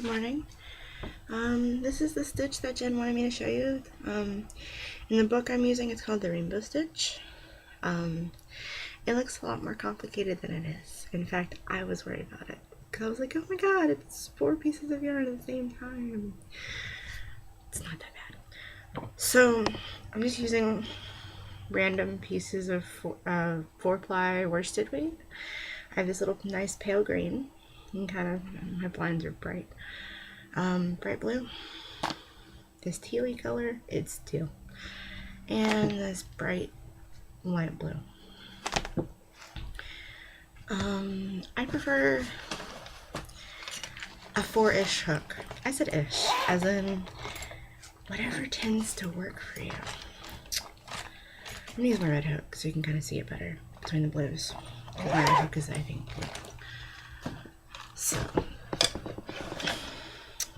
morning. This is the stitch that Jen wanted me to show you. In the book I'm using, it's called the rainbow stitch. It looks a lot more complicated than it is. In fact, I was worried about it because I was like, oh my god, it's 4 pieces of yarn at the same time. It's not that bad. So I'm just using random pieces of 4-ply worsted weight. I have this little nice pale green, and kind of, my blinds are bright blue, this tealy color, it's teal, and this bright light blue. I prefer a 4-ish hook. I said ish, as in whatever tends to work for you. I'm gonna use my red hook so you can kind of see it better between the blues. Because my red hook is, I think, blue. So,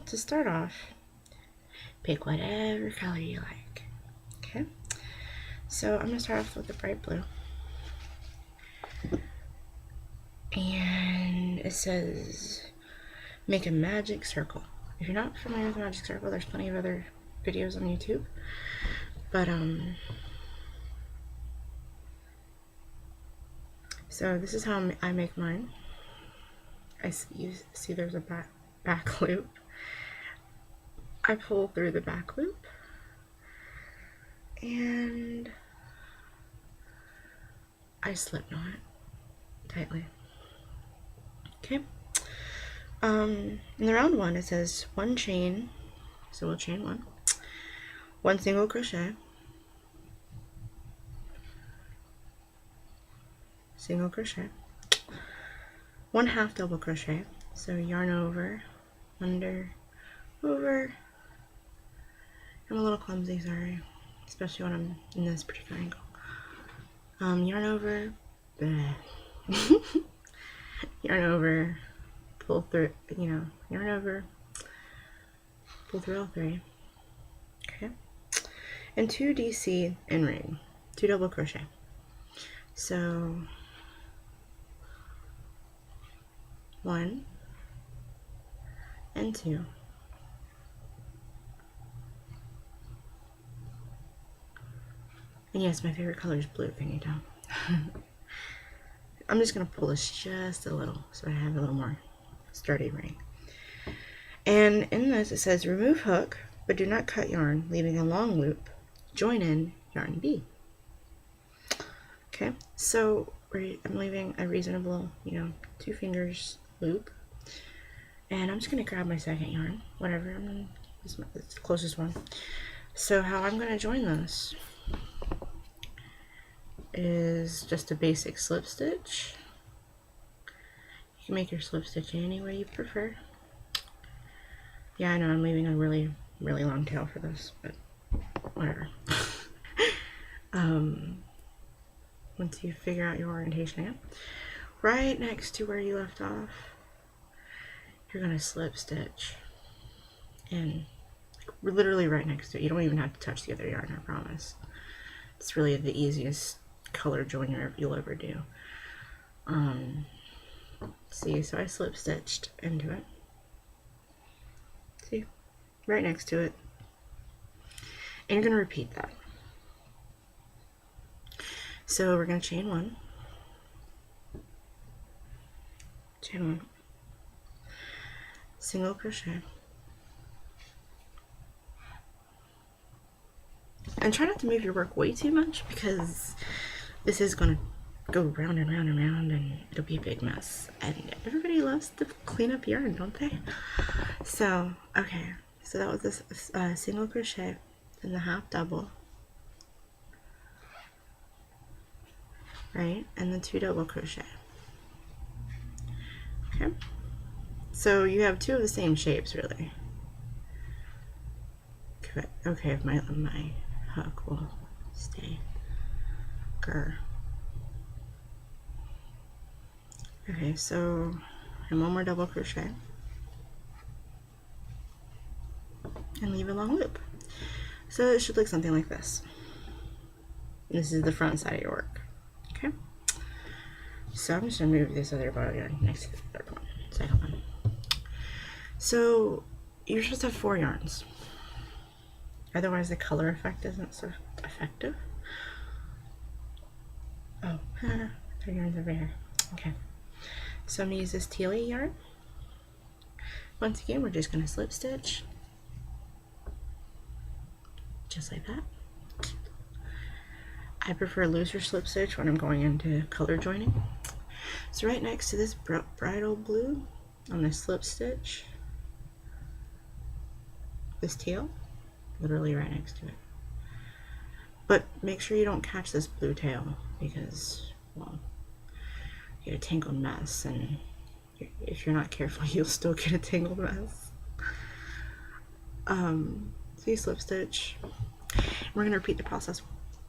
to start off, pick whatever color you like. Okay? So, I'm gonna start off with the bright blue. And it says, make a magic circle. If you're not familiar with magic circle, there's plenty of other videos on YouTube. But, so this is how I make mine. You see there's a back loop. I pull through the back loop and I slip knot tightly. Okay. In the round one it says 1 chain, so we'll chain 1 single crochet, single crochet, 1 half double crochet, so yarn over, under, over. I'm a little clumsy, sorry, especially when I'm in this particular angle. Yarn over, yarn over, pull through, yarn over, pull through all 3, okay, and 2 DC in ring, 2 double crochet. So 1 and 2, and yes, my favorite color is blue, can you tell? I'm just going to pull this just a little so I have a little more sturdy ring. And in this it says remove hook but do not cut yarn, leaving a long loop, join in yarn B. Okay, so I'm leaving a reasonable 2 fingers loop, and I'm just going to grab my second yarn, whatever, it's the closest one. So how I'm going to join this is just a basic slip stitch. You can make your slip stitch any way you prefer. Yeah, I know I'm leaving a really long tail for this, but whatever. Once you figure out your orientation again, right next to where you left off, you're gonna slip stitch, and literally right next to it. You don't even have to touch the other yarn, I promise. It's really the easiest color join you'll ever do. See, so I slip stitched into it. See, right next to it, and you're gonna repeat that. So we're gonna chain 1, chain 1, single crochet, and try not to move your work way too much because this is gonna go round and round and round, and it'll be a big mess. And everybody loves to clean up yarn, don't they? So okay, so that was this single crochet, then the half double, right, and the 2 double crochet. Okay, so you have 2 of the same shapes really. Okay, if my hook will stay. Grr. Okay, so and 1 more double crochet and leave a long loop. So it should look something like this. This is the front side of your work. Okay, so I'm just gonna move this other ball yarn next to the third one, second one. So you're supposed to have 4 yarns. Otherwise the color effect isn't so effective. Oh, 3 yarns over here. Okay. So I'm going to use this teal yarn. Once again, we're just going to slip stitch. Just like that. I prefer looser slip stitch when I'm going into color joining. So right next to this bridal blue, I'm going to slip stitch this teal, literally right next to it. But make sure you don't catch this blue tail because, well, you get a tangled mess, and if you're not careful, you'll still get a tangled mess. So you slip stitch. We're going to repeat the process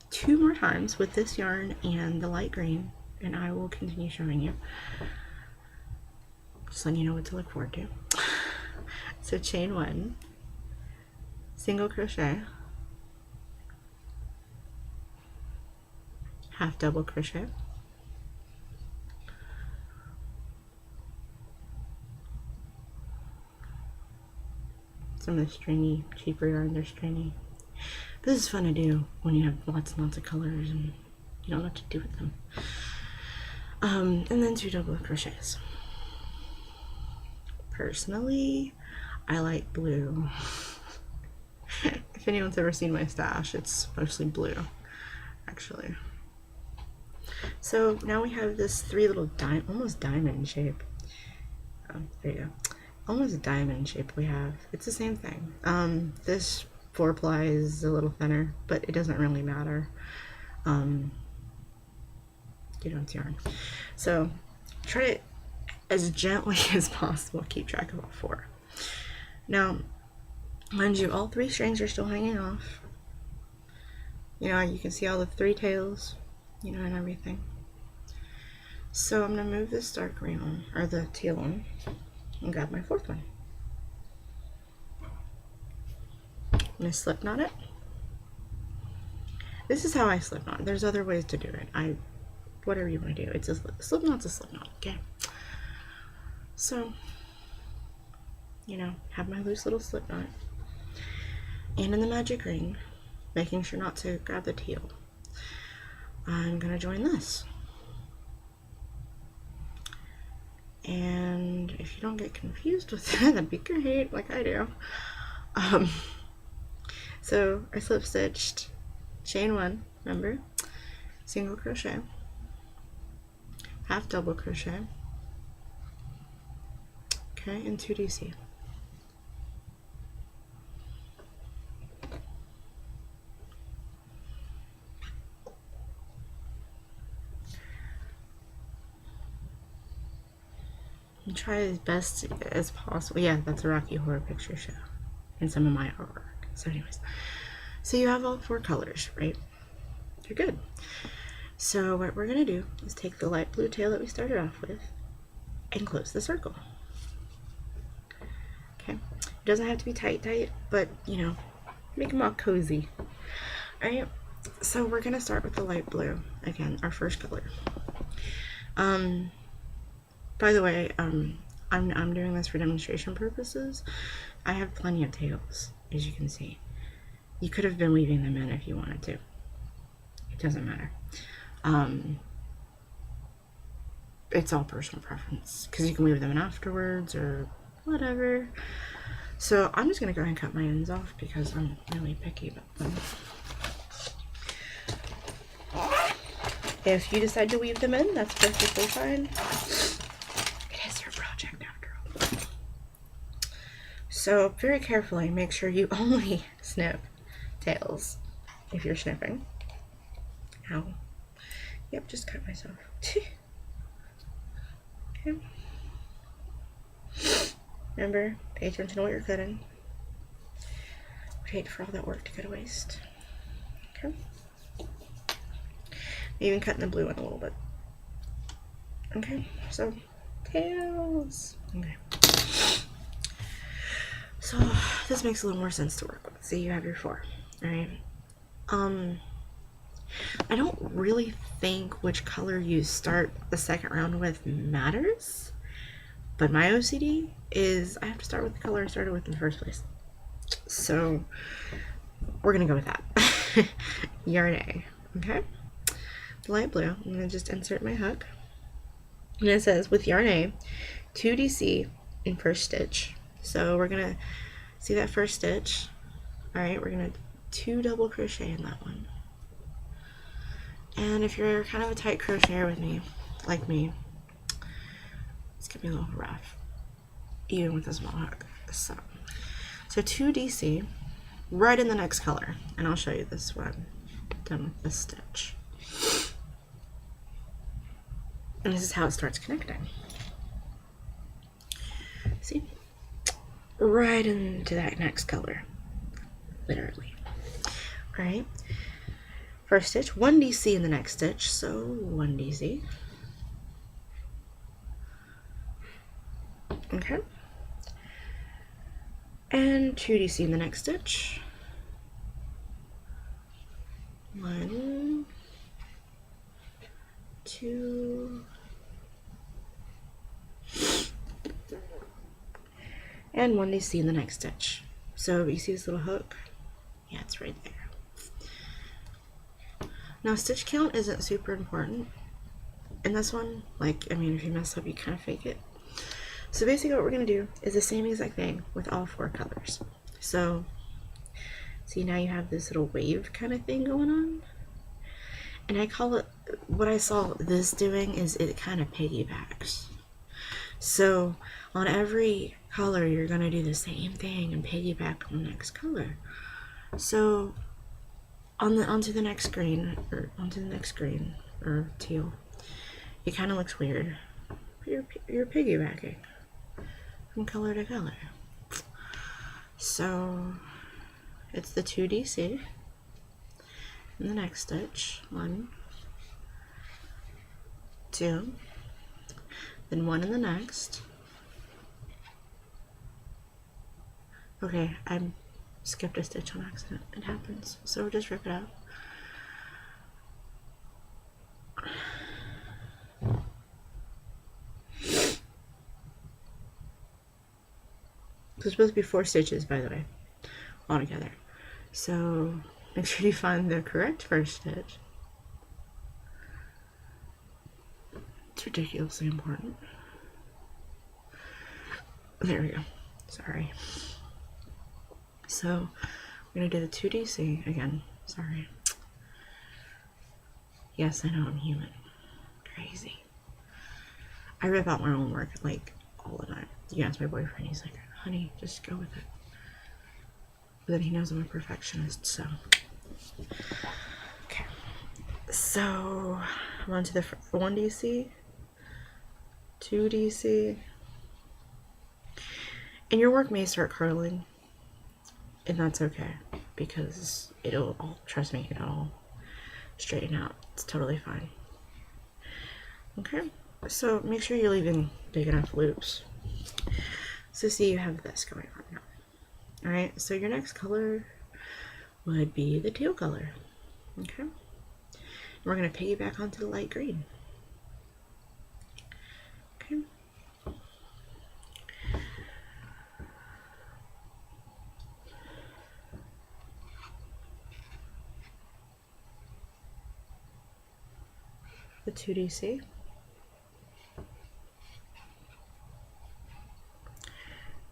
2 more times with this yarn and the light green, and I will continue showing you. Just letting you know what to look forward to. So chain 1, single crochet, half double crochet, some of the stringy, cheaper yarns are stringy. This is fun to do when you have lots and lots of colors and you don't know what to do with them. And then 2 double crochets. Personally, I like blue. If anyone's ever seen my stash, it's mostly blue, actually. So now we have this 3 little almost diamond shape. There you go. Almost diamond shape we have. It's the same thing. This 4-ply is a little thinner, but it doesn't really matter. You know, it's yarn. So try it as gently as possible. Keep track of all 4. Now, mind you, all 3 strings are still hanging off. You know, you can see all the 3 tails, you know, and everything. So I'm gonna move this dark green one, or the teal one, and grab my 4th one. I'm gonna slip knot it. This is how I slip knot. There's other ways to do it. Whatever you want to do. It's a slip knot's a slip knot, okay? So, you know, have my loose little slip knot. And in the magic ring, making sure not to grab the teal, I'm gonna join this. And if you don't get confused with that, that'd be great, like I do. So I slip stitched chain 1, remember, single crochet, half double crochet, okay, and 2 DC. And try as best as possible. Yeah, that's a Rocky Horror Picture Show and some of my artwork. So anyways, so you have all 4 colors, right? You're good. So what we're gonna do is take the light blue tail that we started off with and close the circle. Okay, it doesn't have to be tight, but you know, make them all cozy. All right, so we're gonna start with the light blue again, our first color. By the way, I'm doing this for demonstration purposes. I have plenty of tails, as you can see. You could have been weaving them in if you wanted to. It doesn't matter. It's all personal preference, because you can weave them in afterwards or whatever. So I'm just gonna go ahead and cut my ends off because I'm really picky about them. If you decide to weave them in, that's perfectly fine. It is your project after all. So very carefully make sure you only snip tails if you're snipping. Ow. Yep, just cut myself. Okay. Remember, pay attention to what you're cutting. Would hate for all that work to go to waste. Okay. Even cutting the blue one a little bit. Okay, so tails. Okay. So this makes a little more sense to work with. See, you have your 4. Alright. I don't really think which color you start the second round with matters, But my OCD is I have to start with the color I started with in the first place. So we're gonna go with that. Yarn A, okay? Light blue, I'm gonna just insert my hook. And it says with yarn A, 2DC in first stitch. So we're gonna see that first stitch. All right, we're gonna 2 double crochet in that one. And if you're kind of a tight crocheter with me, like me, it's gonna be a little rough, even with a small hook. So 2DC, right in the next color, and I'll show you this one done with this stitch. And this is how it starts connecting. See? Right into that next color, literally. All right. First stitch, 1DC in the next stitch, so 1DC. Okay. And 2DC in the next stitch. 1, 2, and 1DC in the next stitch. So you see this little hook? Yeah, it's right there. Now stitch count isn't super important in this one. Like, I mean, if you mess up, you kind of fake it. So basically what we're gonna do is the same exact thing with all 4 colors. So see, now you have this little wave kind of thing going on. And I call it, what I saw this doing is it kind of piggybacks. So on every color, you're gonna do the same thing and piggyback on the next color. So onto the next green, or teal, it kind of looks weird. You're piggybacking from color to color. So it's the 2DC in the next stitch, 1, 2, then 1 in the next. Okay, I skipped a stitch on accident. It happens. So we'll just rip it out. It's supposed to be 4 stitches, by the way, all together. So make sure you find the correct first stitch. It's ridiculously important. There we go. Sorry. So we're gonna do the 2DC again. Sorry. Yes, I know I'm human. Crazy. I rip out my own work like all the time. You ask my boyfriend, he's like, honey, just go with it. But then he knows I'm a perfectionist, so. Okay. So I'm on to the 1DC, 2DC. And your work may start curling, and that's okay, because it'll all, trust me, it'll all straighten out. It's totally fine. Okay, so make sure you're leaving big enough loops. So see, you have this going on now. All right, so your next color would be the teal color. Okay, and we're gonna piggyback onto the light green. Okay. The 2DC,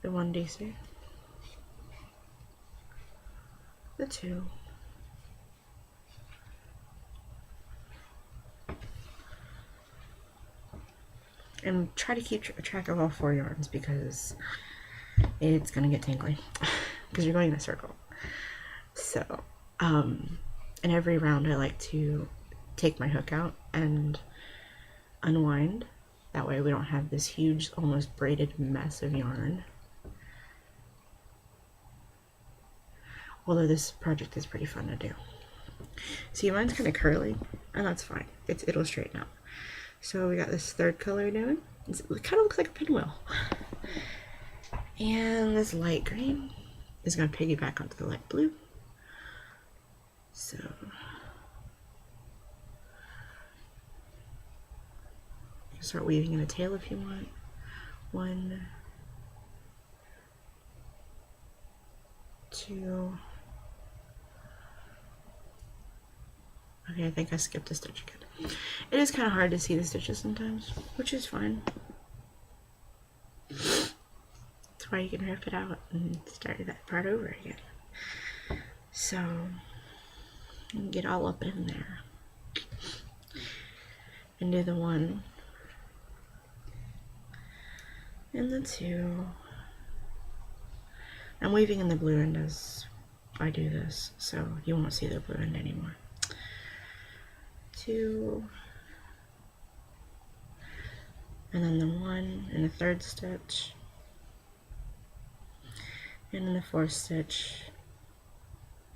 the 1DC, the 2, and try to keep track of all 4 yarns because it's gonna get tangly because you're going in a circle. So in every round I like to take my hook out and unwind. That way we don't have this huge, almost braided mess of yarn. Although this project is pretty fun to do. See, mine's kind of curly, and that's fine. It'll straighten out. So we got this 3rd color doing. It kind of looks like a pinwheel. And this light green is going to piggyback onto the light blue. So you can start weaving in a tail if you want, 1, 2. Okay, I think I skipped a stitch again. It is kind of hard to see the stitches sometimes, which is fine. That's why you can rip it out and start that part over again. So, get all up in there. And do the 1 and the 2. I'm weaving in the blue end as I do this, so you won't see the blue end anymore. 2, and then the 1 in the 3rd stitch, and in the 4th stitch.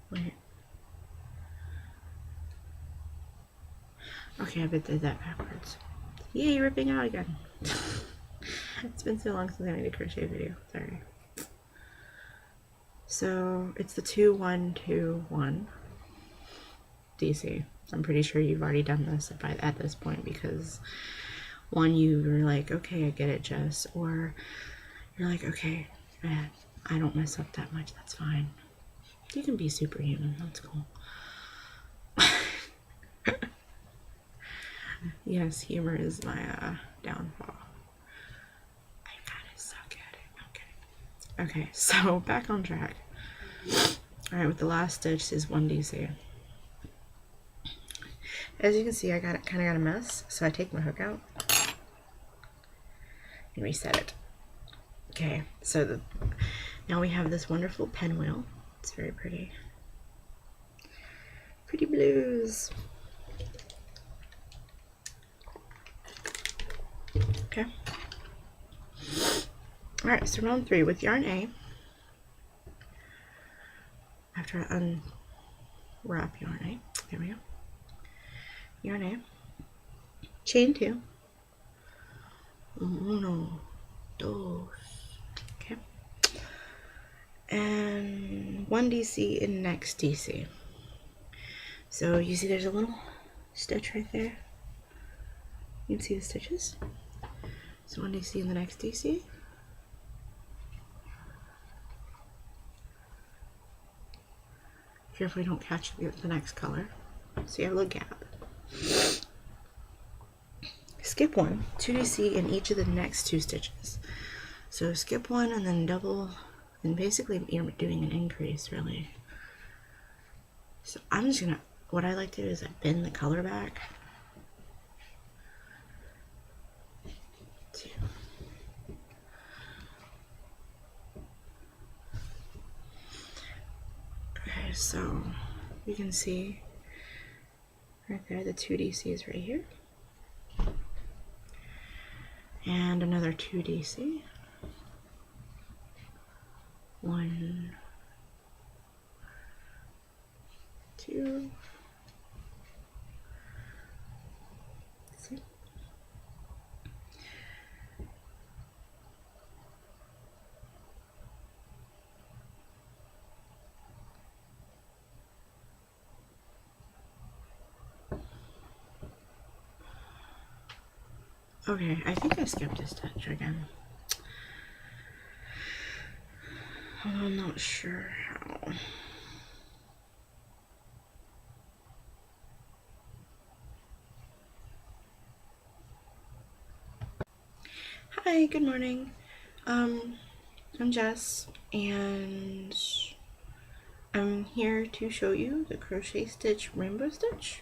Wait. Okay, I did that backwards. Yay, ripping out again. It's been so long since I made a crochet video. Sorry. So it's the 2, 1, 2, 1 DC. I'm pretty sure you've already done this at this point, because one, you were like, okay, I get it, Jess, or you're like, okay, I don't mess up that much, that's fine. You can be superhuman, that's cool. Yes, humor is my downfall. I kind of suck at it. Okay, so back on track. Alright, with the last stitch, this is 1 DC. As you can see, I kind of got a mess, so I take my hook out and reset it. Okay, so now we have this wonderful pinwheel. It's very pretty. Pretty blues. Okay. Alright, so round 3 with yarn A. After I unwrap yarn A, there we go. Yarn A, chain 2, 1, 2, okay, and 1 DC in next DC. So you see there's a little stitch right there. You can see the stitches. So 1 DC in the next DC. Carefully don't catch the next color. So you have a little gap. Skip 1, 2 DC in each of the next 2 stitches. So skip 1 and then double, and basically you're doing an increase really. So I'm just gonna, what I like to do is I bend the color back. 2. Okay, so you can see right there the 2 DC is right here. And another 2 DC. 1, 2. See? Okay, I think I skipped a stitch again. I'm not sure how. Hi, good morning. I'm Jess, and I'm here to show you the crochet stitch rainbow stitch.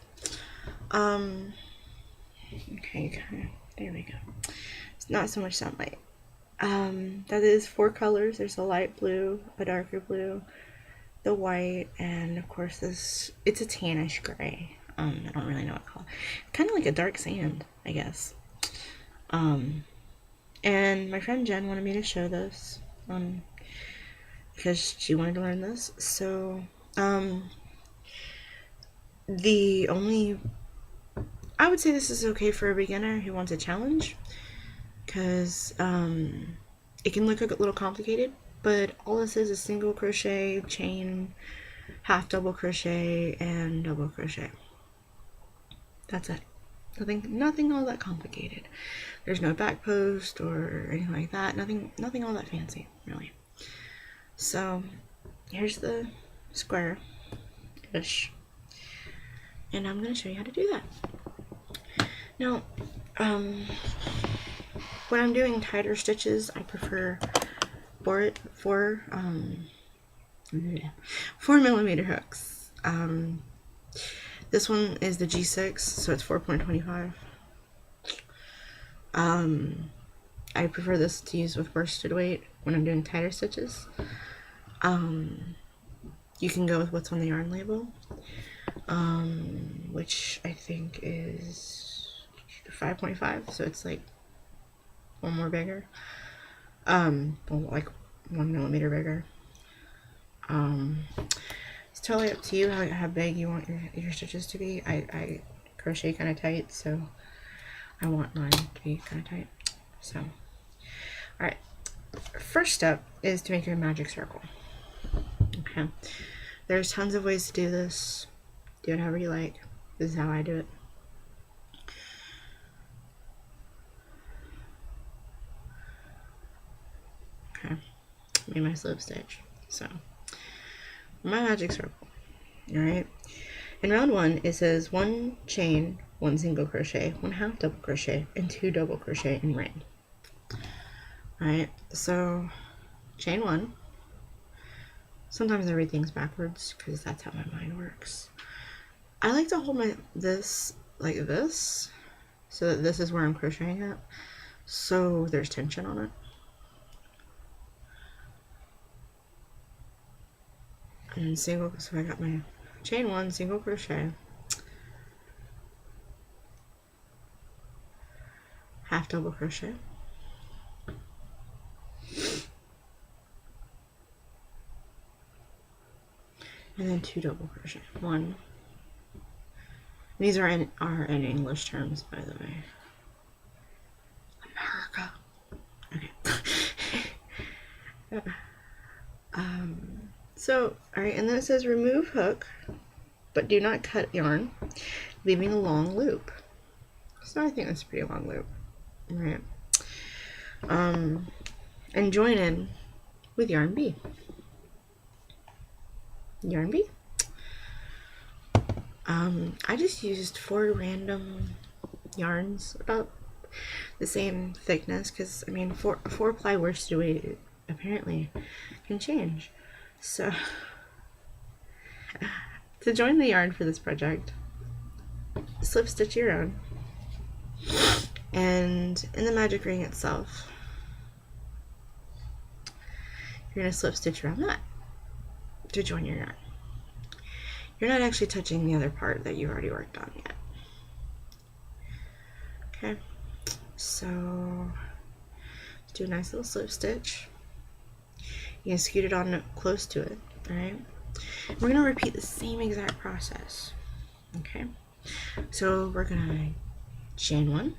Okay, there we go. It's not so much sunlight. That is 4 colors. There's a light blue, a darker blue, the white, and of course this, it's a tannish gray. I don't really know what to call it. Kind of like a dark sand, I guess. And my friend Jen wanted me to show this, because she wanted to learn this. So, I would say this is okay for a beginner who wants a challenge, because it can look a little complicated, but all this is single crochet, chain, half double crochet, and double crochet. That's it. Nothing all that complicated. There's no back post or anything like that. Nothing all that fancy, really. So here's the square-ish, and I'm going to show you how to do that. Now, when I'm doing tighter stitches, I prefer 4mm hooks. This one is the G6, so it's 4.25. I prefer this to use with worsted weight when I'm doing tighter stitches. You can go with what's on the yarn label, which I think is 5.5, so it's like one more bigger. Well, like 1mm bigger. It's totally up to you how big you want your stitches to be. I crochet kind of tight, so I want mine to be kind of tight. So, alright. First step is to make your magic circle. Okay. There's tons of ways to do this. Do it however you like. This is how I do it. Okay. Made my slip stitch. So, my magic circle. Alright. In round 1, it says 1 chain, 1 single crochet, 1 half double crochet, and 2 double crochet in ring. Alright, so chain 1. Sometimes everything's backwards because that's how my mind works. I like to hold this like this, so that this is where I'm crocheting at, so there's tension on it. And single, so I got my chain 1, single crochet, half double crochet, and then 2 double crochet. 1. These are in English terms, by the way. America. Okay. So, alright, and then it says remove hook, but do not cut yarn, leaving a long loop. So I think that's a pretty long loop. Alright. And join in with yarn B. Yarn B. I just used 4 random yarns about the same thickness, because I mean 4 ply worsted weight apparently can change. So to join the yarn for this project, slip stitch your own, and in the magic ring itself you're going to slip stitch around that to join your yarn. You're not actually touching the other part that you already worked on yet. Okay, so let's do a nice little slip stitch. You can scoot it on close to it, alright? We're going to repeat the same exact process, okay? So we're going to chain 1,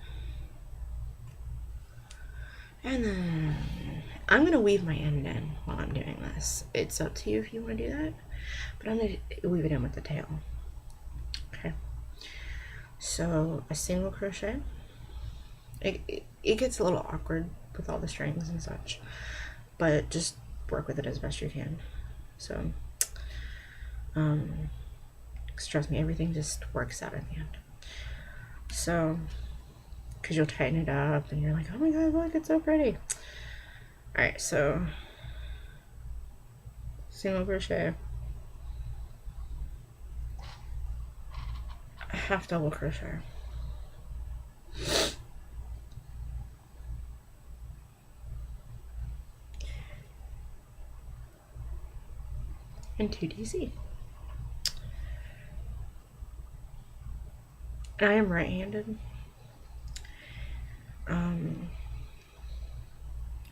and then I'm going to weave my end in while I'm doing this. It's up to you if you want to do that, but I'm going to weave it in with the tail. Okay, so a single crochet. It gets a little awkward with all the strings and such, but just work with it as best you can. So, trust me, everything just works out in the end. So, because you'll tighten it up and you're like, oh my god, look, it's so pretty. Alright, so single crochet, half double crochet, and 2 DC. And I am right-handed.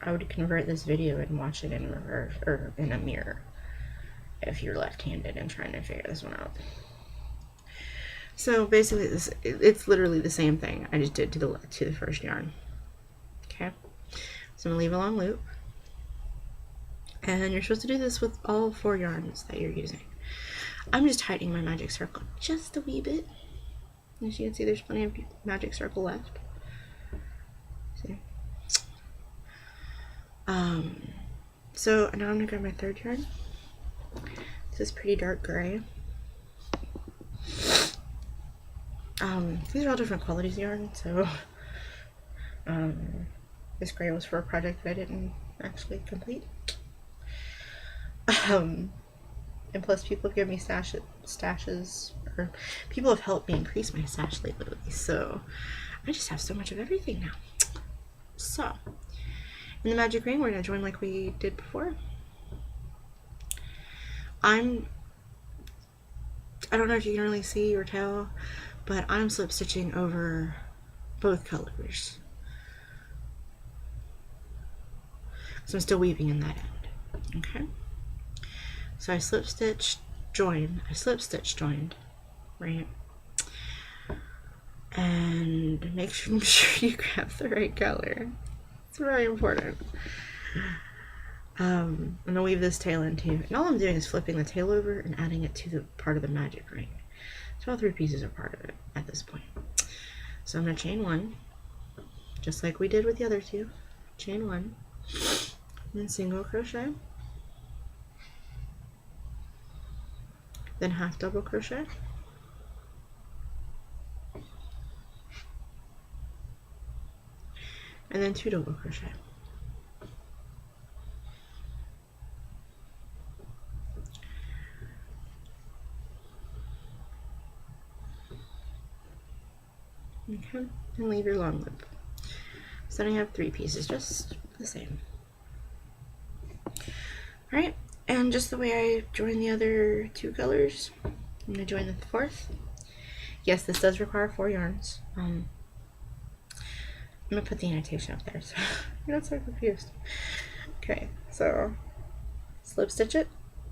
I would convert this video and watch it in reverse or in a mirror if you're left-handed and trying to figure this one out. So basically, it's literally the same thing I just did to the first yarn. Okay, so I'm gonna leave a long loop, and you're supposed to do this with all 4 yarns that you're using. I'm just tightening my magic circle just a wee bit. As you can see, there's plenty of magic circle left. See? So now I'm gonna grab my third yarn. This is pretty dark gray. These are all different qualities of yarn, so this gray was for a project that I didn't actually complete. And plus people give me stashes, or people have helped me increase my stash lately, so I just have so much of everything now. So, in the magic ring, we're going to join like we did before. I don't know if you can really see or tell, but I'm slip stitching over both colors. So I'm still weaving in that end. Okay? So I slip stitched, joined, I slip stitched, joined, right? And make sure you grab the right color. It's very important. I'm gonna weave this tail in too, and all I'm doing is flipping the tail over and adding it to the part of the magic ring. So all three pieces are part of it at this point. So I'm gonna chain one, just like we did with the other two. Chain one, and then single crochet, then half double crochet, and then 2 double crochet. Okay, and leave your long loop. So then I have 3 pieces, just the same. Alright, and just the way I joined the other 2 colors, I'm going to join the 4th. Yes, this does require 4 yarns. I'm going to put the annotation up there so you're not so confused. Okay, so slip stitch it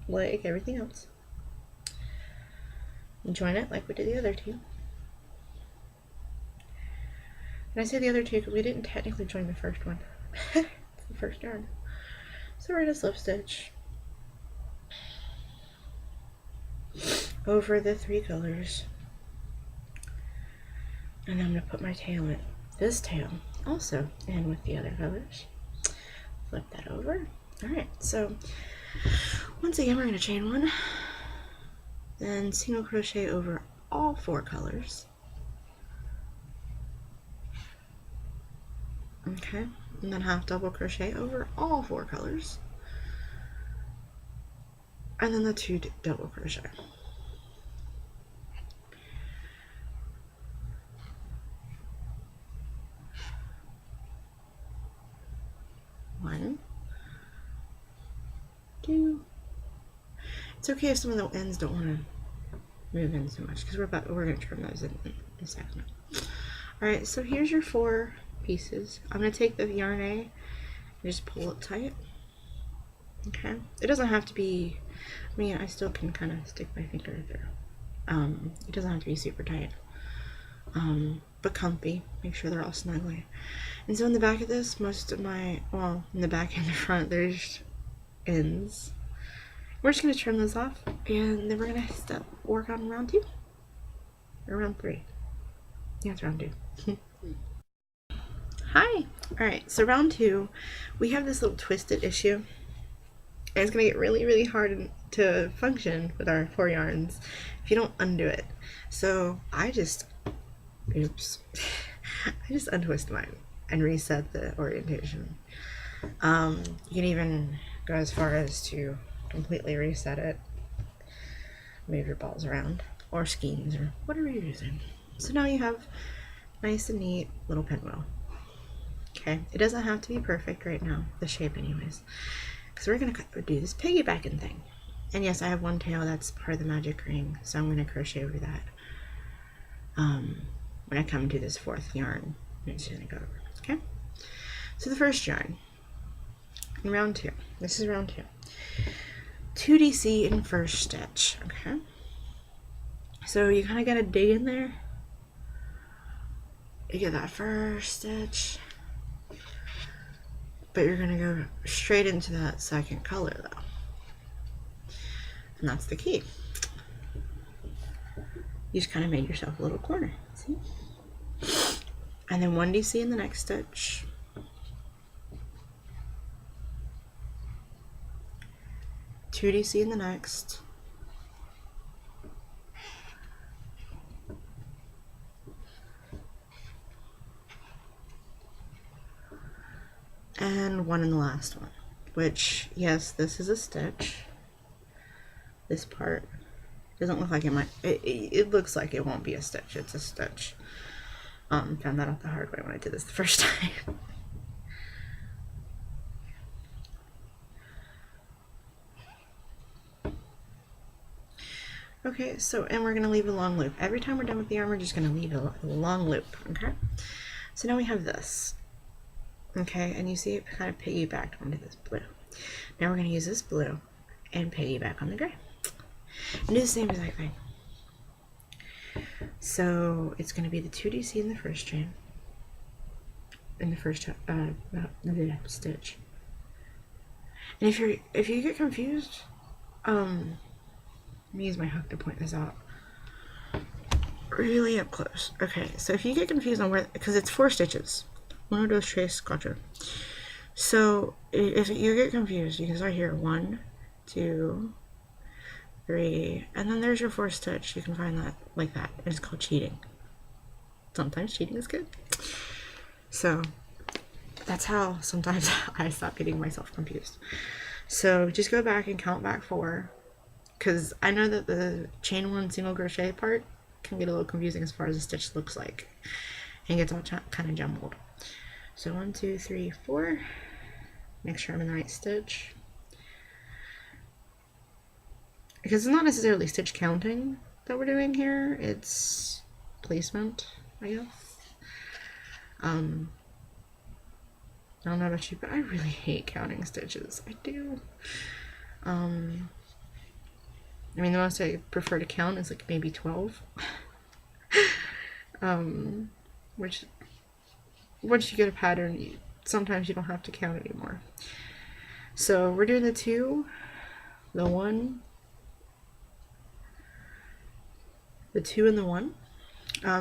like everything else. And join it like we did the other 2. And I say the other 2 because we didn't technically join the first one. It's the first yarn. So we're going to slip stitch over the 3 colors. And I'm going to put my tail in. This tail also in with the other colors. Flip that over. Alright, so once again we're going to chain 1. Then single crochet over all 4 colors. Okay, and then half double crochet over all 4 colors, and then the 2 double crochet. One, 2. It's okay if some of the ends don't want to move in so much because we're going to trim those in a second. All right, so here's your 4 pieces. I'm going to take the yarn A and just pull it tight. Okay, it doesn't have to be, I mean, I still can kind of stick my finger through. It doesn't have to be super tight, but comfy. Make sure they're all snugly. And so in the back of this, most of my, well, in the back and the front, there's ends. We're just going to trim those off, and then we're going to work on round 2, or round 3. Yeah, it's round 2. Hi! Alright, so round 2, we have this little twisted issue, and it's going to get really, really hard to function with our 4 yarns if you don't undo it. So I just untwist mine and reset the orientation. You can even go as far as to completely reset it, move your balls around, or skeins, or whatever you're using. So now you have nice and neat little pinwheel. Okay, it doesn't have to be perfect right now, the shape anyways, because we're going to do this piggybacking thing. And yes, I have one tail that's part of the magic ring, so I'm going to crochet over that when I come to this 4th yarn. I'm just going to go over. Okay, so the first yarn in round 2, this is round 2, 2DC in first stitch. Okay, so you kind of got to dig in there. You get that first stitch, but you're going to go straight into that second color though, and that's the key. you just kind of made yourself a little corner, see? And then 1DC in the next stitch. Two DC in the next. And one in the last one, which, yes, this is a stitch. This part doesn't look like it might, it looks like it won't be a stitch. It's a stitch. Found that out the hard way when I did this the first time. Okay, so, and we're gonna leave a long loop. Every time we're done with the arm, we're just gonna leave a long loop, okay? So now we have this, okay? And you see it kind of piggybacked onto this blue. Now we're gonna use this blue and piggyback on the gray. And do the same exact thing. So it's gonna be the 2DC in the first chain, in the first stitch. And if you get confused, let me use my hook to point this out really up close. Okay, so if you get confused on where, because it's 4 stitches, 1, 2, 3, 4. So if you get confused, you can start here, 1, 2, 3, and then there's your 4th stitch. You can find that like that. It's called cheating. Sometimes cheating is good. So that's how sometimes I stop getting myself confused. So just go back and count back 4, because I know that the chain 1 single crochet part can get a little confusing as far as the stitch looks like and gets all kind of jumbled. So 1, 2, 3, 4. Make sure I'm in the right stitch, because it's not necessarily stitch counting that we're doing here, it's placement, I guess. I don't know about you, but I really hate counting stitches. I do. I mean, the most I prefer to count is like maybe 12. Which, once you get a pattern, sometimes you don't have to count anymore. So we're doing the 2, the 1, the 2 and the 1.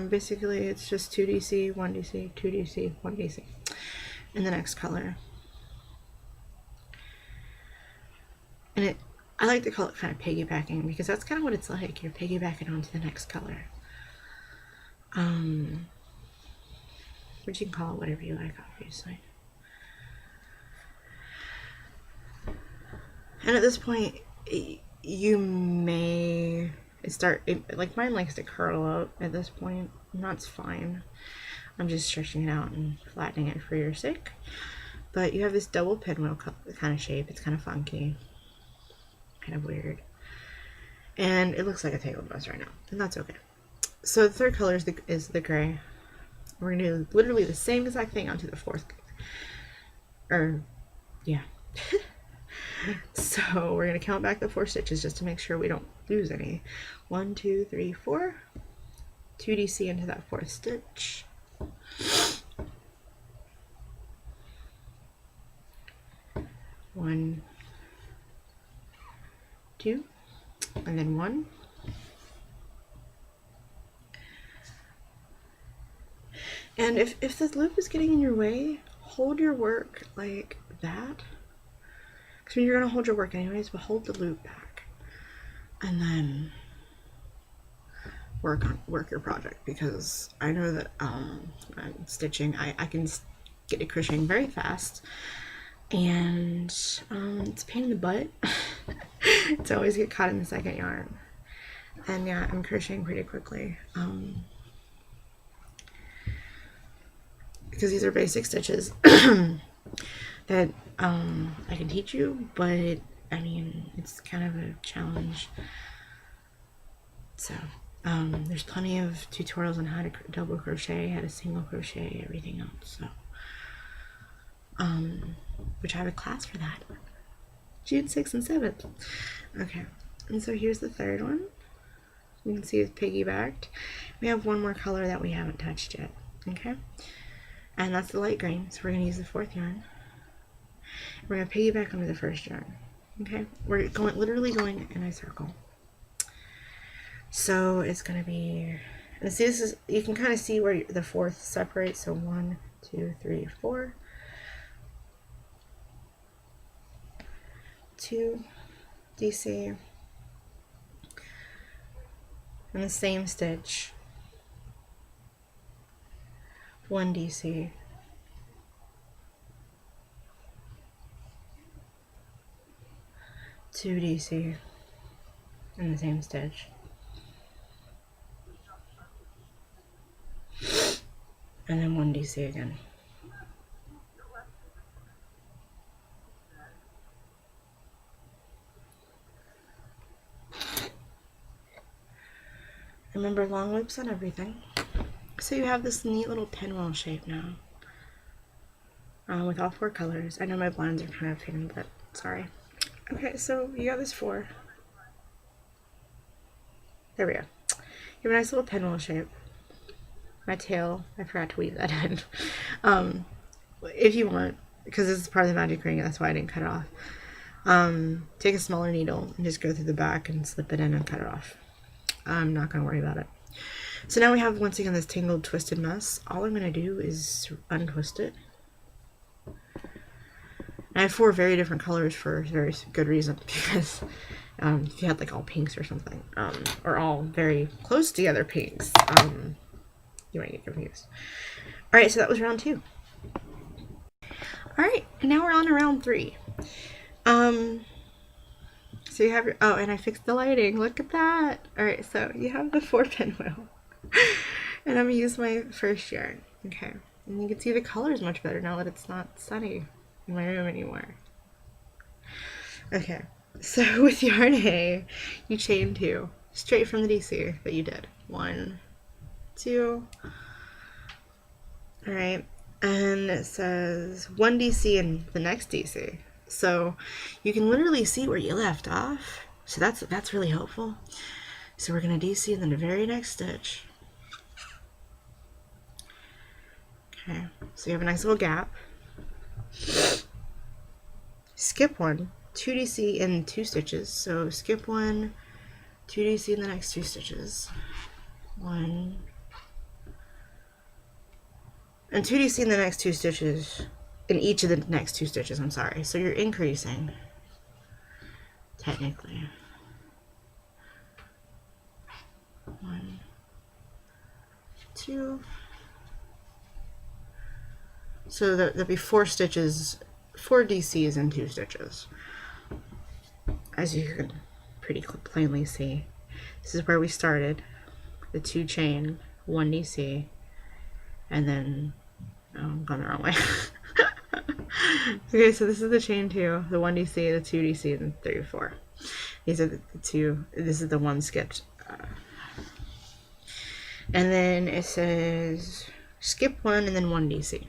Basically it's just 2DC, 1DC, 2DC, 1DC in the next color. And I like to call it kind of piggybacking, because that's kind of what it's like. You're piggybacking onto the next color. But you can call it whatever you like, obviously. And at this point, you may start, like mine likes to curl up at this point, and that's fine. I'm just stretching it out and flattening it for your sake. But you have this double pinwheel kind of shape. It's kind of funky, kind of weird, and it looks like a tangled mess right now, and that's okay. So the third color is the gray. We're gonna do literally the same exact thing onto the 4th, or yeah. So we're gonna count back the 4 stitches just to make sure we don't lose any. 1, 2, 3, 4. 2DC into that 4th stitch. 1, 2, and then 1. And if the loop is getting in your way, hold your work like that. Because you're going to hold your work anyways, but hold the loop back. And then work your project, because I know that stitching, I can get to crocheting very fast. And it's a pain in the butt to always get caught in the second yarn. And yeah, I'm crocheting pretty quickly. Because these are basic stitches that I can teach you, but I mean, it's kind of a challenge. So there's plenty of tutorials on how to double crochet, how to single crochet, everything else. So which I have a class for that, June 6th and 7th. Okay, and so here's the third one. You can see it's piggybacked. We have one more color that we haven't touched yet. Okay, and that's the light green, so we're going to use the 4th yarn. We're going to piggyback onto the 1st yarn. Okay, we're literally going in a circle. So it's going to be, and see, this is, you can kind of see where the fourth separates. So 1, 2, 3, 4, 2 DC, and the same stitch, 1 DC, 2 DC, in the same stitch, and then 1 DC again. Remember, long loops on everything. So you have this neat little pinwheel shape now, with all 4 colors. I know my blinds are kind of hidden, but sorry. Okay, so you got this 4. There we go. You have a nice little pinwheel shape. My tail, I forgot to weave that in. If you want, because this is part of the magic ring, that's why I didn't cut it off. Take a smaller needle and just go through the back and slip it in and cut it off. I'm not going to worry about it. So now we have, once again, this tangled, twisted mess. All I'm going to do is untwist it. And I have 4 very different colors for a very good reason, because if you had like all pinks or something, or all very close together pinks, you might get confused. Alright, so that was round 2. Alright, and now we're on to round 3. So you have your, oh, and I fixed the lighting, look at that. Alright, so you have the 4 pinwheel. And I'm going to use my first yarn. Okay, and you can see the colors much better now that it's not sunny in my room anymore. Okay, so with yarn A, you chain 2, straight from the DC that you did. 1, 2, alright, and it says 1 DC in the next DC. So you can literally see where you left off. So that's really helpful. So we're going to DC in the very next stitch. Okay, so you have a nice little gap. Skip 1, 2 DC in 2 stitches. So skip 1, 2 DC in the next 2 stitches. 1, and 2 DC in the next 2 stitches. In each of the next 2 stitches, I'm sorry. So you're increasing, technically. 1, 2. So there'll be 4 stitches, 4 DCs in 2 stitches. As you can pretty plainly see. This is where we started. The 2 chain, 1 DC, and then, oh, I'm going the wrong way. Okay, so this is the chain 2, the 1 DC, the 2 DC, and 3, 4. These are the 2, this is the 1 skipped. And then it says skip 1 and then 1 DC.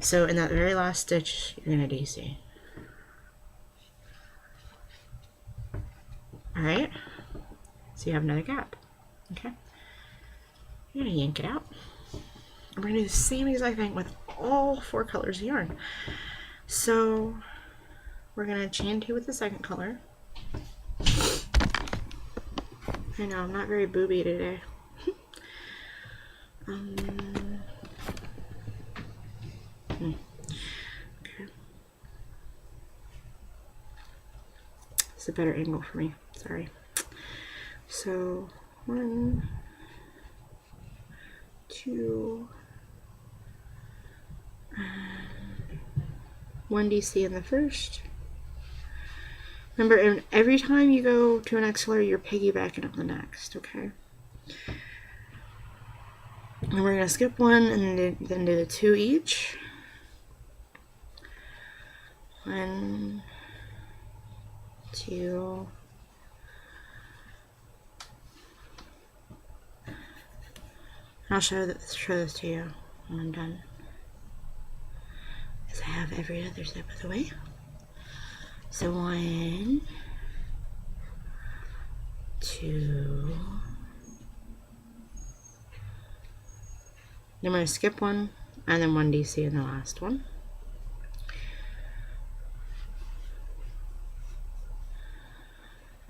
So in that very last stitch, you're going to DC. Alright, so you have another gap. Okay, you're going to yank it out. And we're going to do the same exact thing with all 4 colors of yarn. So we're going to chain 2 with the second color. I know, I'm not very booby today. Okay. It's a better angle for me, sorry. So 1, 2, 1 DC in the first. Remember, every time you go to an next color, you're piggybacking on the next, okay? And we're going to skip 1 and then do the 2 each. 1, 2, I'll show this to you when I'm done, as I have every other step of the way. So 1, 2, then we're going to skip 1 and then 1 DC in the last one.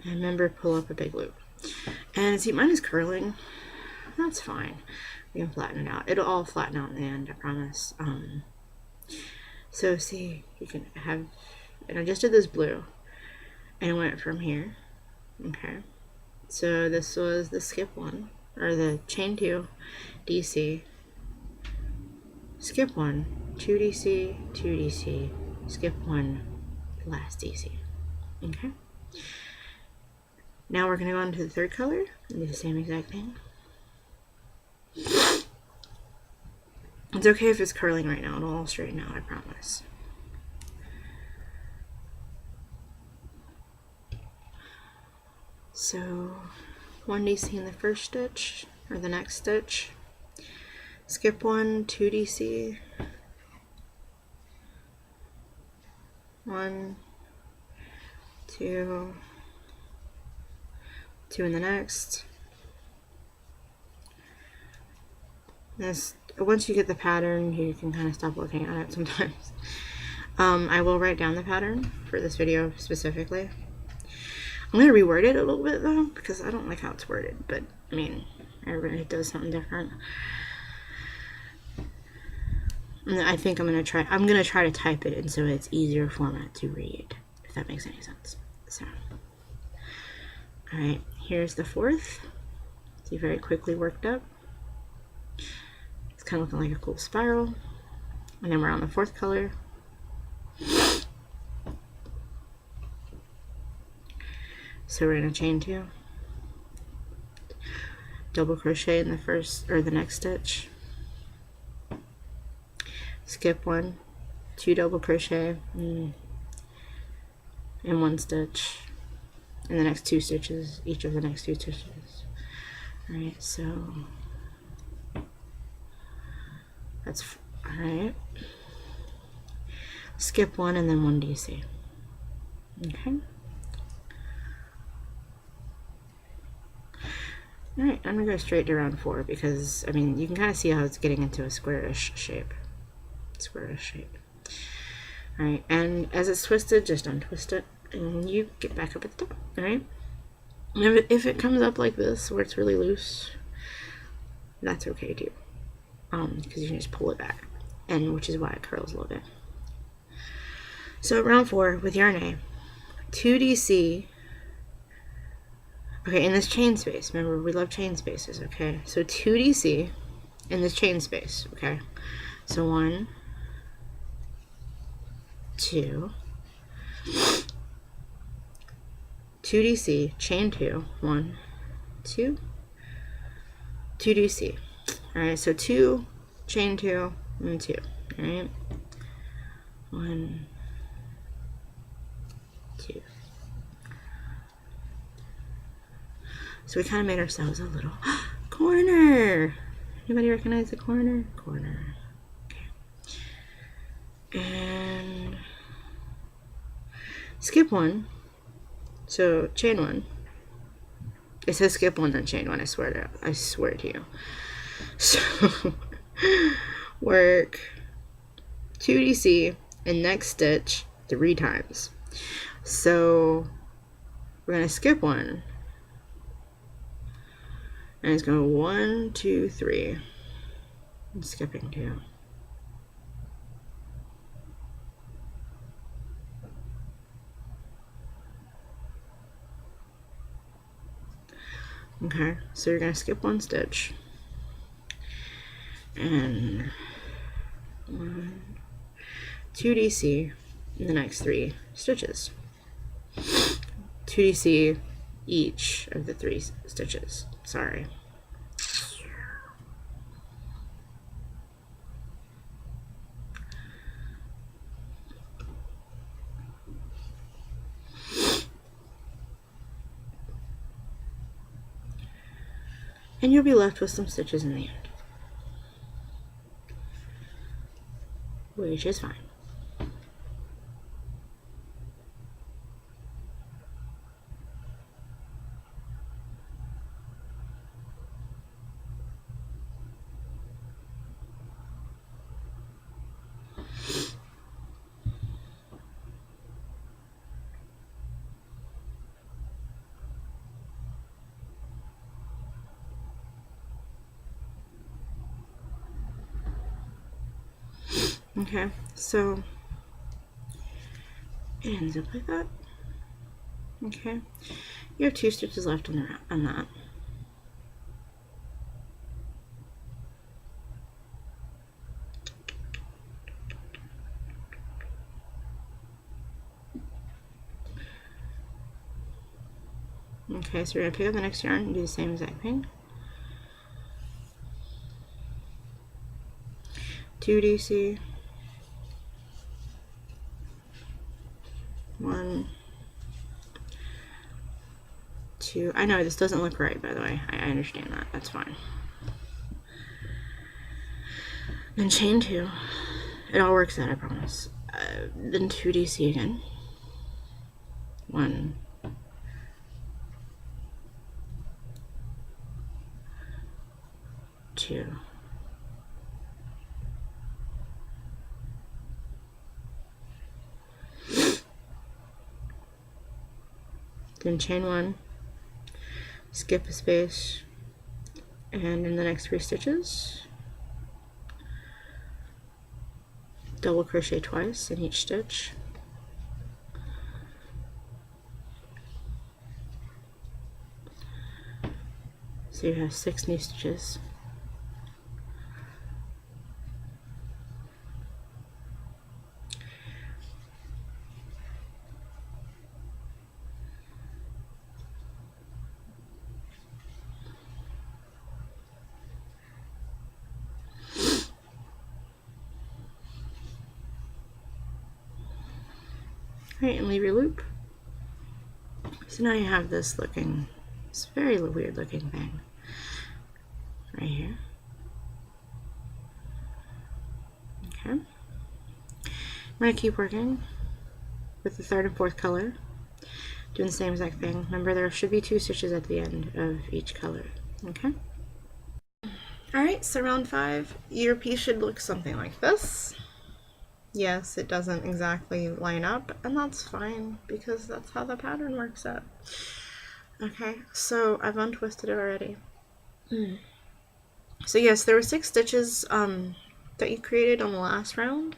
And remember, pull up a big loop. And see, mine is curling. That's fine. We can flatten it out. It'll all flatten out in the end, I promise. So see, you can have, and I just did this blue, and it went from here. Okay. So this was the skip one, or the chain 2, DC, skip 1, 2 DC, 2 DC, skip 1, last DC. Okay. Now we're going to go on to the third color and do the same exact thing. It's okay if it's curling right now, it'll all straighten out, I promise. So 1 DC in the first stitch, or the next stitch, skip 1, 2 DC, 1, 2, 2 in the next. This, once you get the pattern, you can kind of stop looking at it sometimes. I will write down the pattern for this video specifically. I'm going to reword it a little bit though, because I don't like how it's worded, but I mean, everybody does something different. And I think I'm going to try to type it in so it's easier format to read, if that makes any sense. So, alright, here's the fourth. See, very quickly worked up. It's kind of looking like a cool spiral. And then we're on the fourth color. So we're going to chain 2, double crochet in the first or the next stitch, skip 1, 2 double crochet in 1 stitch, and the next 2 stitches, each of the next 2 stitches. Alright, so that's alright. Skip 1 and then 1 DC. Okay. Alright, I'm going to go straight to round 4 because, I mean, you can kind of see how it's getting into a squarish shape. Alright, and as it's twisted, just untwist it, and you get back up at the top, alright? And if it comes up like this, where it's really loose, that's okay too, because you can just pull it back, and which is why it curls a little bit. So round 4, with yarn A, 2 DC. Okay, in this chain space, remember we love chain spaces, okay? So 2 DC in this chain space, okay? So 1, 2, 2 DC, chain 2, 1, 2, 2 DC. Alright, so 2, chain 2, and 2, alright? 1, 2. So we kind of made ourselves a little corner. Anybody recognize the corner? Corner. Okay. And skip 1. So chain 1. It says skip 1 then chain 1. I swear to you. So work 2 DC and next stitch 3 times. So we're gonna skip 1. And it's going 1, 2, 3. I'm skipping 2. Okay, so you're going to skip 1 stitch. And 1, 2 DC in the next 3 stitches. 2 DC each of the 3 stitches. Sorry. And you'll be left with some stitches in the end, which is fine. Okay, so it ends up like that. Okay, you have 2 stitches left on that. Okay, so we're going to pick up the next yarn and do the same exact thing. 2 DC, 1, 2. I know this doesn't look right, by the way. I understand that. That's fine. Then chain 2. It all works out, I promise. Then 2 DC again. 1, 2. Then chain 1, skip a space, and in the next 3 stitches, double crochet twice in each stitch. So you have 6 new stitches. Alright, and leave your loop. So now you have this very weird looking thing right here. Okay. I'm going to keep working with the 3rd and 4th color, doing the same exact thing. Remember, there should be 2 stitches at the end of each color. Okay? Alright, so round 5, your piece should look something like this. Yes, it doesn't exactly line up, and that's fine because that's how the pattern works out. Okay, so I've untwisted it already. So yes, there were 6 stitches that you created on the last round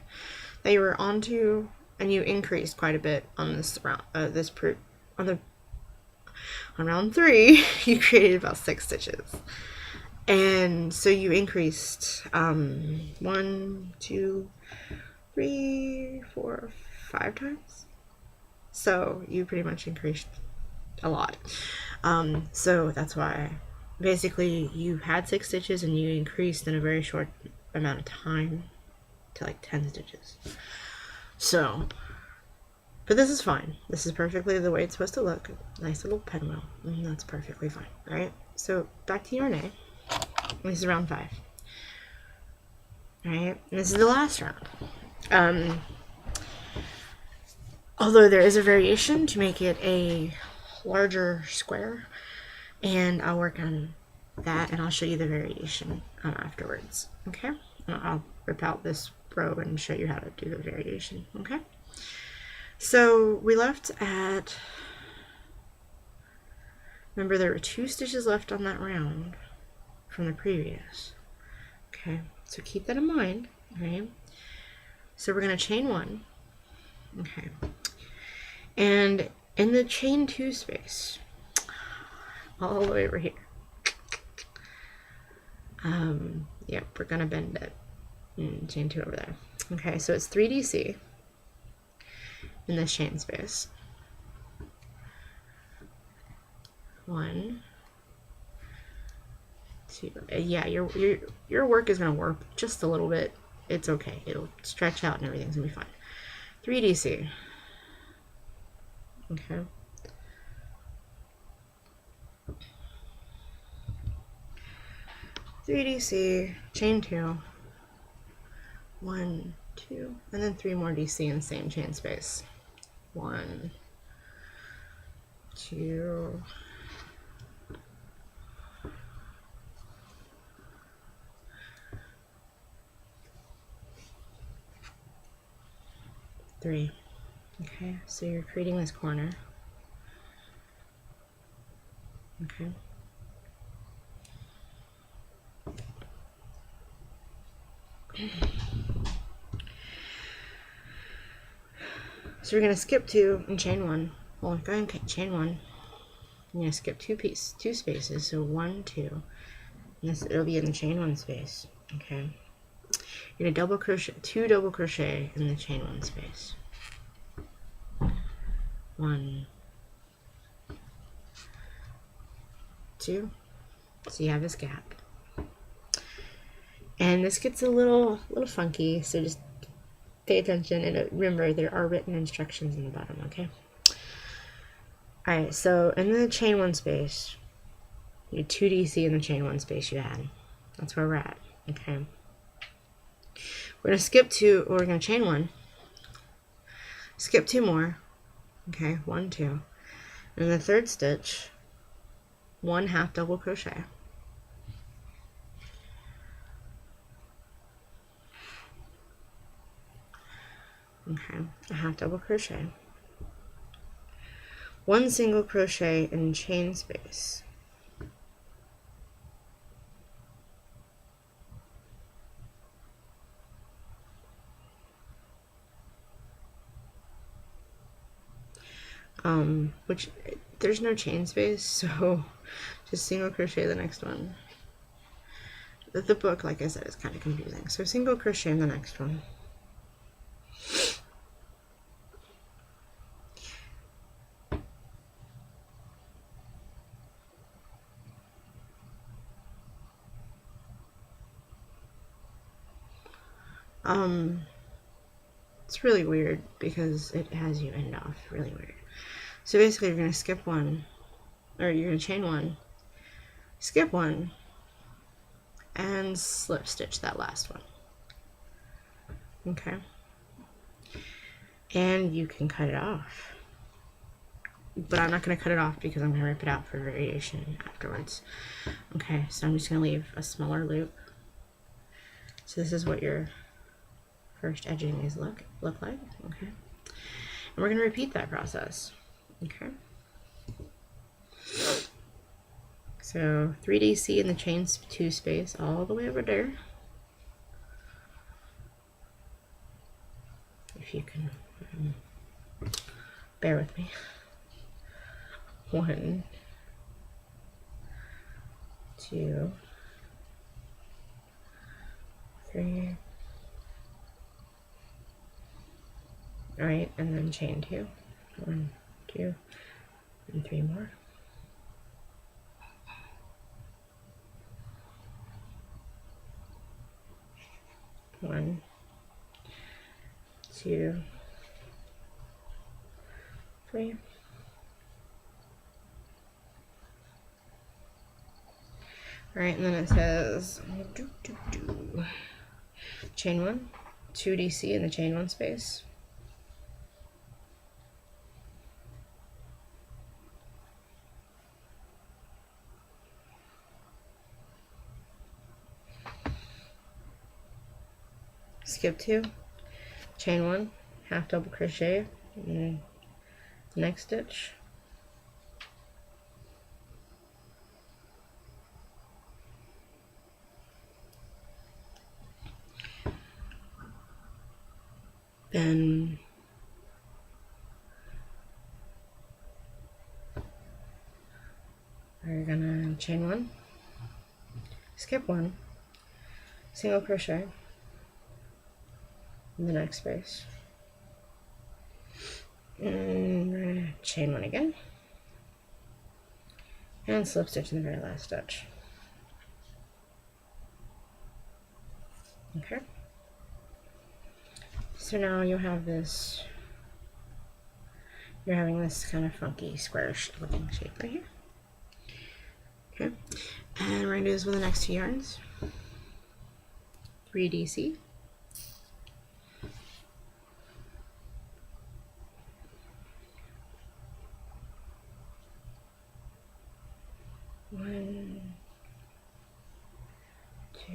that you were onto, and you increased quite a bit on this round. On round 3, you created about 6 stitches. And so you increased 1, 2, 3, 4, 5 times. So you pretty much increased a lot. So that's why basically you had 6 stitches and you increased in a very short amount of time to like 10 stitches. So, but this is fine. This is perfectly the way it's supposed to look. Nice little pinwheel. And that's perfectly fine, right? So back to yarn A. This is round 5. Alright, and this is the last round. Although there is a variation to make it a larger square, and I'll work on that and I'll show you the variation afterwards. Okay, I'll rip out this row and show you how to do the variation. Okay, so we left at, remember there were 2 stitches left on that round from the previous. Okay, so keep that in mind. Okay, so we're going to chain 1. Okay, and in the chain 2 space, all the way over here, yep, we're gonna bend it and chain 2 over there. Okay, so it's 3 DC in this chain space. 1, 2. Yeah, your work is gonna warp just a little bit. It's okay. It'll stretch out and everything's gonna be fine. 3 DC. Okay. Three DC, chain 2, 1, 2, and then 3 more DC in the same chain space. 1, 2, 3. Okay, so you're creating this corner. Okay. So we're going to skip 2 and chain 1. Well, go ahead and chain 1. I'm going to skip 2 spaces, so 1, 2. And this, it'll be in the chain 1 space. Okay. You're going to double crochet, 2 double crochet in the chain 1 space. 1, 2. So you have this gap. And this gets a little funky, so just pay attention, and remember there are written instructions in the bottom, okay? Alright, so in the chain 1 space, you have 2 DC in the chain 1 space you had. That's where we're at, okay? We're going to skip 2, or we're going to chain 1, skip 2 more, okay, 1, 2. And in the third stitch, 1 half double crochet. Okay, a half double crochet. 1 single crochet in chain space. Which there's no chain space, so just single crochet the next one. The book, like I said, is kind of confusing. So single crochet in the next one. It's really weird because it has you end off really weird. So basically you're going to skip 1, or you're going to chain 1, skip 1, and slip stitch that last one. Okay. And you can cut it off. But I'm not going to cut it off because I'm going to rip it out for variation afterwards. Okay, so I'm just going to leave a smaller loop. So this is what your first edgings look like. Okay. And we're going to repeat that process. Okay. So 3 DC in the chain 2 space all the way over there. If you can bear with me. 1, 2, 3. All right, and then chain 2. 1, 2, and 3 more. One, 2, 3. All right, and then it says chain 1, 2 DC in the chain 1 space. Skip 2, chain 1, half double crochet in the next stitch. Then we're gonna chain 1, skip 1, single crochet in the next space, and we're gonna chain 1 again, and slip stitch in the very last stitch. Okay. So now you have this, you're having this kind of funky squarish looking shape right here. Okay, and we're going to do this with the next 2 yarns. 3 DC. One, 2,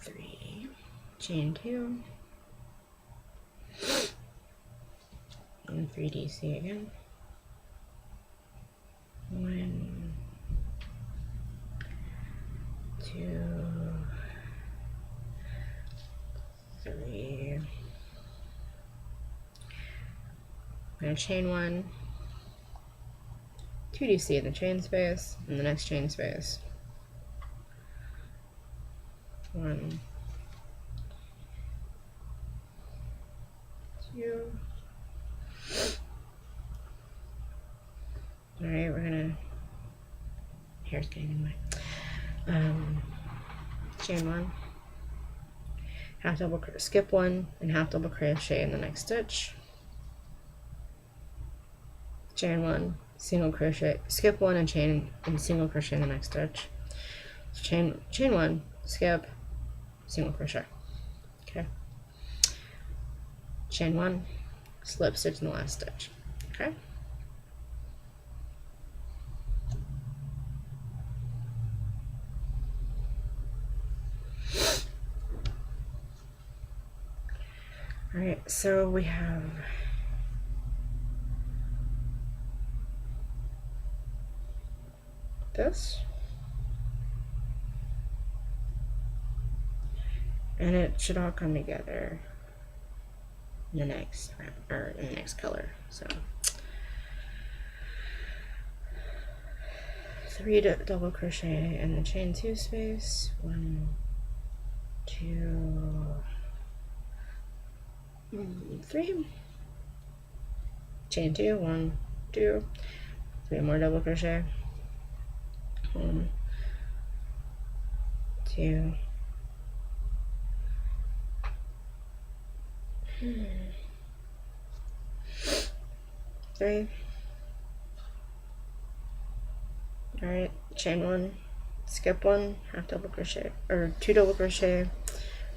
3, chain 2, and 3 DC again. 1, 2, 3, I'm going to chain 1, 2DC in the chain space, and the next chain space. 1, 2. Alright, we're gonna, hair's getting in the way. Chain 1, half double, skip 1, and half double crochet in the next stitch. Chain 1, single crochet, skip 1 and chain and single crochet in the next stitch. So chain 1, skip, single crochet. Okay. Chain 1, slip stitch in the last stitch. Okay. Alright, so we have this, and it should all come together in the next round, or in the next color. So 3 double crochet in the chain 2 space, 1, 2, 3, chain 2, 1, 2, 3 more double crochet, 1, 2, 3. Alright, chain 1, skip 1, half double crochet, or 2 double crochet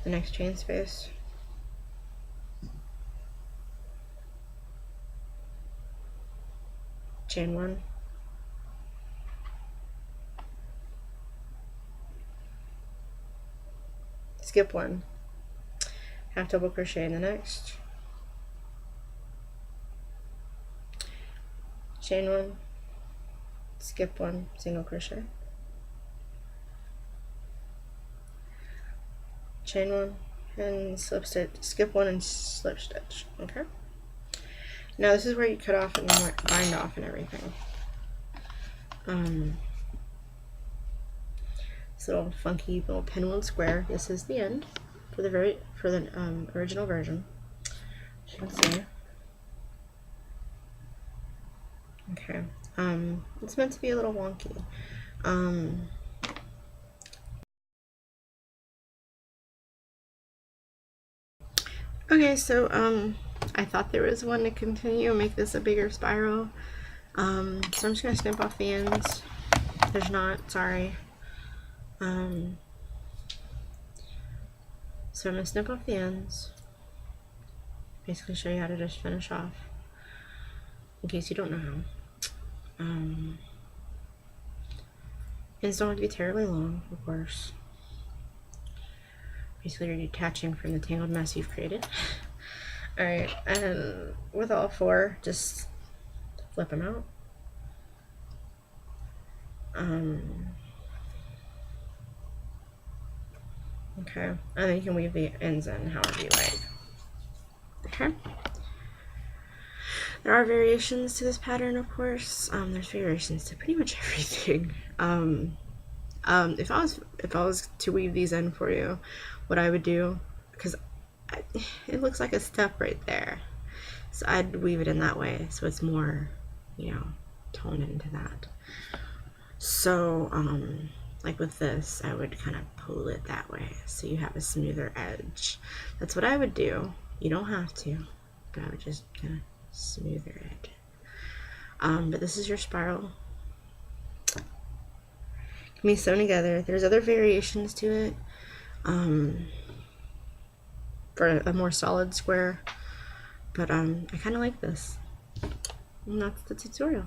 the next chain space. Chain 1, skip 1, half double crochet in the next, chain 1, skip 1, single crochet, chain 1, and slip stitch, skip 1 and slip stitch. Okay. Now this is where you cut off and bind off and everything. This little funky little pinwheel square. This is the end for the original version. As you can see. Okay. It's meant to be a little wonky. Okay, so I thought there was one to continue and make this a bigger spiral. So I'm just gonna snip off the ends. There's not, sorry. So I'm gonna snip off the ends. Basically show you how to just finish off, in case you don't know how. Ends don't have to be terribly long, of course. Basically you're detaching from the tangled mess you've created. Alright, and with all 4, just flip them out. Okay, and then you can weave the ends in however you like. Okay. There are variations to this pattern, of course. There's variations to pretty much everything. If I was to weave these in for you, what I would do, because it looks like a step right there, so I'd weave it in that way so it's more, you know, toned into that. So like with this, I would kind of pull it that way so you have a smoother edge. That's what I would do. You don't have to, but I would just kind of smoother it. But this is your spiral. Can be sewn together. There's other variations to it for a more solid square, but I kind of like this. And that's the tutorial.